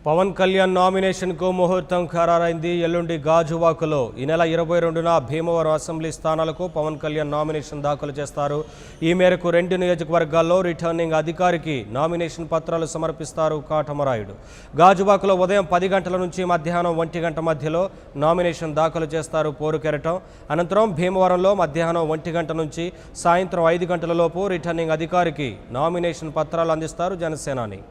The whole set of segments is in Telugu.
పవన్ కళ్యాణ్ నామినేషన్కు ముహూర్తం ఖరారైంది. ఎల్లుండి గాజువాకలో ఈ నెల 22న భీమవరం అసెంబ్లీ స్థానాలకు పవన్ కళ్యాణ్ నామినేషన్ దాఖలు చేస్తారు. ఈ మేరకు 2 నియోజకవర్గాల్లో రిటర్నింగ్ అధికారికి నామినేషన్ పత్రాలు సమర్పిస్తారు కాటమరాయుడు. గాజువాకలో ఉదయం 10 గంటల నుంచి మధ్యాహ్నం 1 గంట మధ్యలో నామినేషన్ దాఖలు చేస్తారు పోరుకెరటం. అనంతరం భీమవరంలో మధ్యాహ్నం 1 గంట నుంచి సాయంత్రం 5 గంటల లోపు రిటర్నింగ్ అధికారికి నామినేషన్ పత్రాలు అందిస్తారు జనసేనాని.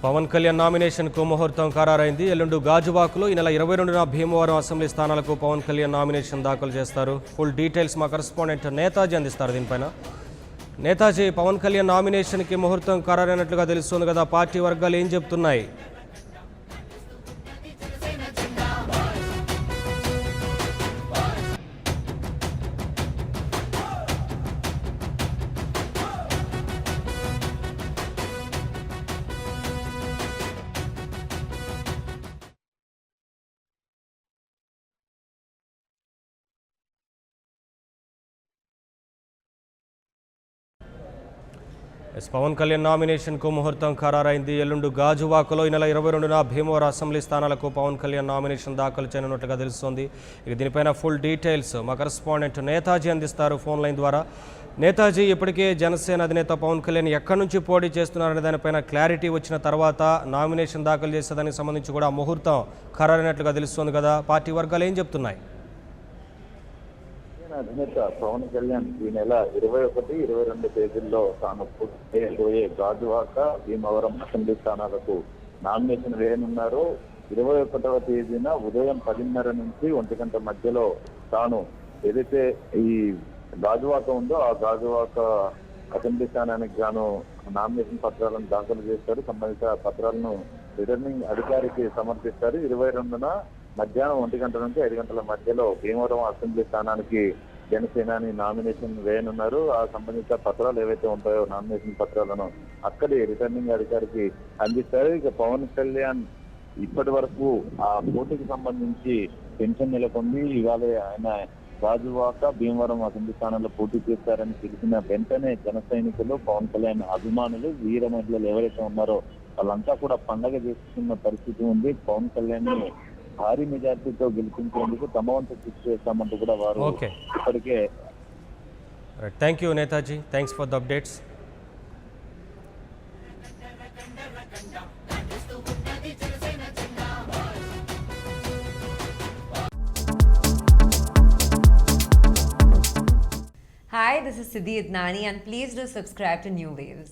పవన్ కళ్యాణ్ నామినేషన్కు ముహూర్తం ఖరారైంది. ఎల్లుండి గాజువాకలో ఈ నెల 22న భీమవరం అసెంబ్లీ స్థానాలకు పవన్ కళ్యాణ్ నామినేషన్ దాఖలు చేస్తారు. ఫుల్ డీటెయిల్స్ మా కరెస్పాండెంట్ నేతాజీ అందిస్తారు. దీనిపైన నేతాజీ, పవన్ కళ్యాణ్ నామినేషన్కి ముహూర్తం ఖరారైనట్లుగా తెలుస్తుంది కదా, పార్టీ వర్గాలు ఏం చెప్తున్నాయి? పవన్ కళ్యాణ్ నామినేషన్కు ముహూర్తం ఖరారైంది. ఎల్లుండి గాజువాకలో ఈ నెల 22న భీమవరం అసెంబ్లీ స్థానాలకు పవన్ కళ్యాణ్ నామినేషన్ దాఖలు చేయనున్నట్లుగా తెలుస్తోంది. ఇక దీనిపైన ఫుల్ డీటెయిల్స్ మా కరెస్పాండెంట్ నేతాజీ అందిస్తారు ఫోన్ లైన్ ద్వారా. నేతాజీ, ఇప్పటికే జనసేన అధినేత పవన్ కళ్యాణ్ ఎక్కడి నుంచి పోటీ చేస్తున్నారనే దానిపైన క్లారిటీ వచ్చిన తర్వాత నామినేషన్ దాఖలు చేసేదానికి సంబంధించి కూడా ముహూర్తం ఖరారైనట్లుగా తెలుస్తోంది కదా, పార్టీ వర్గాలు ఏం చెప్తున్నాయి? అధినేత పవన్ కళ్యాణ్ ఈ నెల 21, 22 తేదీల్లో తాను పూర్తి గాజువాక, భీమవరం అసెంబ్లీ స్థానాలకు నామినేషన్ వేయనున్నారు. 21వ తేదీన ఉదయం 10:30 నుంచి 1 గంట మధ్యలో తాను ఏదైతే ఈ గాజువాక ఉందో ఆ గాజువాక అసెంబ్లీ స్థానానికి గాను నామినేషన్ పత్రాలను దాఖలు చేస్తారు. సంబంధిత పత్రాలను రిటర్నింగ్ అధికారికి సమర్పిస్తారు. 22న మధ్యాహ్నం 1 గంట నుంచి 5 గంటల మధ్యలో భీమవరం అసెంబ్లీ స్థానానికి జనసేనాని నామినేషన్ వేయనున్నారు. ఆ సంబంధిత పత్రాలు ఏవైతే ఉంటాయో నామినేషన్ పత్రాలను అక్కడి రిటర్నింగ్ అధికారికి అందిస్తారు. ఇక పవన్ కళ్యాణ్ ఇప్పటి వరకు ఆ పోటీకి సంబంధించి టెన్షన్ నెలకొంది. ఇవాళ ఆయన గాజువాక, భీమవరం అసెంబ్లీ స్థానాల్లో పోటీ చేస్తారని తెలిసిన వెంటనే జన సైనికులు, పవన్ కళ్యాణ్ అభిమానులు, వీర మహిళలు ఎవరైతే ఉన్నారో వాళ్ళంతా కూడా పండగ చేసుకున్న పరిస్థితి ఉంది. పవన్ కళ్యాణ్ భారీ మెజార్టీతో గెలిపించేందుకు తమ వంతు కృషి చేస్తామంటూ కూడా వారు ఇప్పటికే. Thank you Netaji, thanks for the updates. Hi, this is Siddhi Idnani and please do subscribe to New Waves.